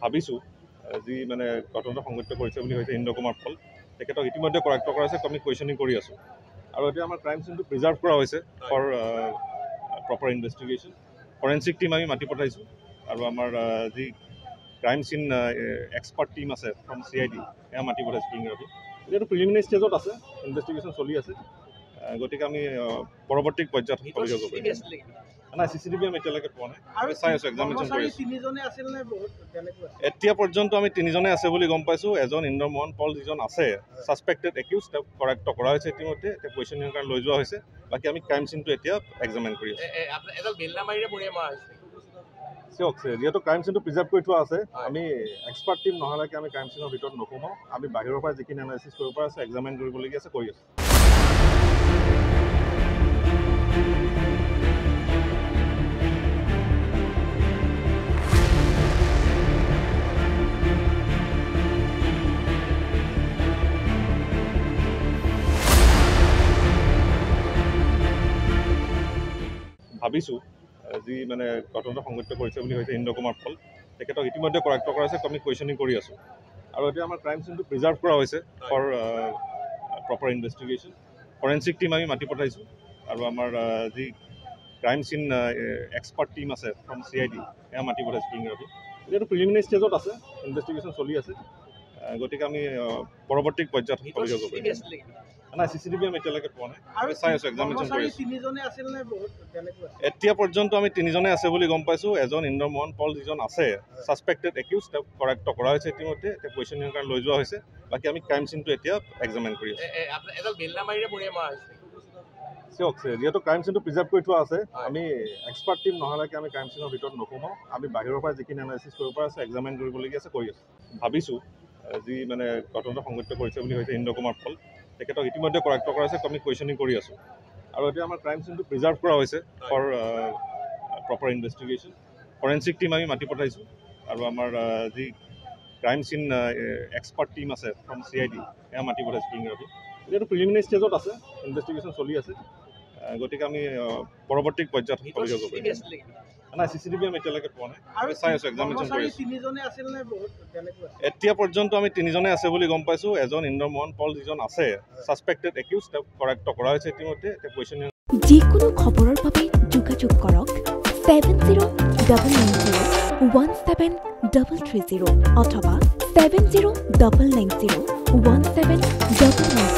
ভাবিছোঁ যি মানে তদন্ত সংগঠিত কৰিছে বুলি হৈছে ইন্দ্ৰ কুমাৰ পল তেখেতক ইতিমধ্যে কৰায়ত্ব কৰা হৈছে আমি কুৱেশ্যনিং কৰি আছোঁ আৰু এতিয়া আমাৰ ক্ৰাইম চিনটো প্ৰিজাৰ্ভ কৰা হৈছে for proper investigation forensic team আমি মাতি পঠাইছোঁ আৰু আমাৰ যি ক্ৰাইম চিন এক্সপাৰ্ট টিম আছে ফ্ৰম CID এয়া মাতি পঠাইছোঁ পিংৰাবি এতিয়াতো প্ৰিলিমিনাৰী ষ্টেজত আছে ইনভেষ্টিগেশ্যন চলি আছে গতিকে আমি পৰৱৰ্তী পৰ্যায়ত নাই CCTV আমি এতিয়ালৈকে পোৱা নাই আমি চাই আছোঁ এক্সামিনেশ্যন কৰি আছোঁ এতিয়া পৰ্যন্ত আমি তিনিজনে আছে বুলি গম পাইছোঁ এজন ইন্দ্ৰমোহন পল যিজন আছে ছাছপেক্টেড একিউজ তেওঁক কৰায়ত্ব কৰা হৈছে ইতিমধ্যে তেওঁ কুৱেশ্যনিঙৰ কাৰণে লৈ যোৱা হৈছে বাকী আমি ক্ৰাইম চিনটো এতিয়া এক্সামিন কৰি আছোঁ চাওক যিহেতু ক্ৰাইম চিনটো প্ৰিজাৰ্ভ কৰি থোৱা আছে আমি এক্সপাৰ্ট টিম নহ'লেকে আমি ক্ৰাইম চিনৰ ভিতৰত নোসোমাওঁ আমি বাহিৰৰ পৰা যিখিনি এনালাইচিছ কৰিব পৰা আছে এক্সামিন কৰিবলগীয়া আছে কৰি আছোঁ ভাবিছোঁ যি মানে তদন্ত সংগঠিত কৰিছে বুলি হৈছে ইন্দ্ৰ কুমাৰ পল তেখেতক ইতিমধ্যে কৰায়ত্ব কৰা হৈছে আমি কুৱেশ্যনিং কৰি আছোঁ আৰু এতিয়া আমাৰ ক্ৰাইম চিনটো প্ৰিজাৰ্ভ কৰা হৈছে for proper investigation forensic team আমি মাতি পঠাইছোঁ আৰু আমাৰ যি ক্ৰাইম চিন এক্সপাৰ্ট টিম আছে ফ্ৰম CID এয়া মাতি পঠাইছোঁ পিংৰাবি এতিয়াতো প্ৰিলিমিনাৰী ষ্টেজত আছে ইনভেষ্টিগেশ্যন চলি আছে গতিকে আমি পৰৱৰ্তী পৰ্যায়ত নাই CCTV আমি এতিয়ালৈকে পোৱা নাই আমি চাই আছোঁ এক্সামিনেশ্যন কৰি আছোঁ এতিয়া পৰ্যন্ত আমি তিনিজনে আছে বুলি গম পাইছোঁ এজন ইন্দ্ৰমোহন পল যিজন আছে ছাছপেক্টেড একিউজ তেওঁক কৰায়ত্ব কৰা হৈছে ইতিমধ্যে তেওঁ কুৱেশ্যনিঙৰ কাৰণে লৈ যোৱা হৈছে বাকী আমি ক্ৰাইম চিনটো এতিয়া এক্সামিন কৰি আছোঁ চাওক যিহেতু ক্ৰাইম চিনটো প্ৰিজাৰ্ভ কৰি থোৱা আছে আমি এক্সপাৰ্ট টিম নহ'লেকে আমি ক্ৰাইম চিনৰ ভিতৰত নোসোমাওঁ আমি বাহিৰৰ পৰা যিখিনি এনালাইচিছ কৰিব পৰা আছে এক্সামিন কৰিবলগীয়া আছে কৰি আছোঁ ভাবিছোঁ যি মানে তদন্ত সংগঠিত কৰিছে বুলি হৈছে ইন্দ্ৰ কুমাৰ পল তেখেতক ইতিমধ্যে কৰায়ত্ব কৰা হৈছে আমি কুৱেশ্যনিং কৰি আছোঁ আৰু এতিয়া আমাৰ ক্ৰাইম চিনটো প্ৰিজাৰ্ভ কৰা হৈছে for proper investigation forensic team আমি মাতি পঠাইছোঁ আৰু আমাৰ যি ক্ৰাইম চিন এক্সপাৰ্ট টিম আছে ফ্ৰম CID এয়া মাতি পঠাইছোঁ পিংৰাবি এতিয়াতো প্ৰিলিমিনাৰী ষ্টেজত আছে ইনভেষ্টিগেশ্যন চলি আছে গতিকে আমি পৰৱৰ্তী পৰ্যায়ত নাই CCTV আমি এতিয়ালৈকে পোৱা নাই আমি চাই আছোঁ এক্সামিনেশ্যন কৰি আছোঁ এতিয়া পৰ্যন্ত আমি তিনিজনে আছে বুলি গম পাইছোঁ এজন ইন্দ্ৰমোহন পল যিজন আছে ছাছপেক্টেড একিউজ তেওঁক কৰায়ত্ব কৰা হৈছে ইতিমধ্যে তেওঁ কুৱেশ্যনিং যিকোনো খবৰৰ বাবে যোগাযোগ কৰক 7099017330 অথবা 7099017900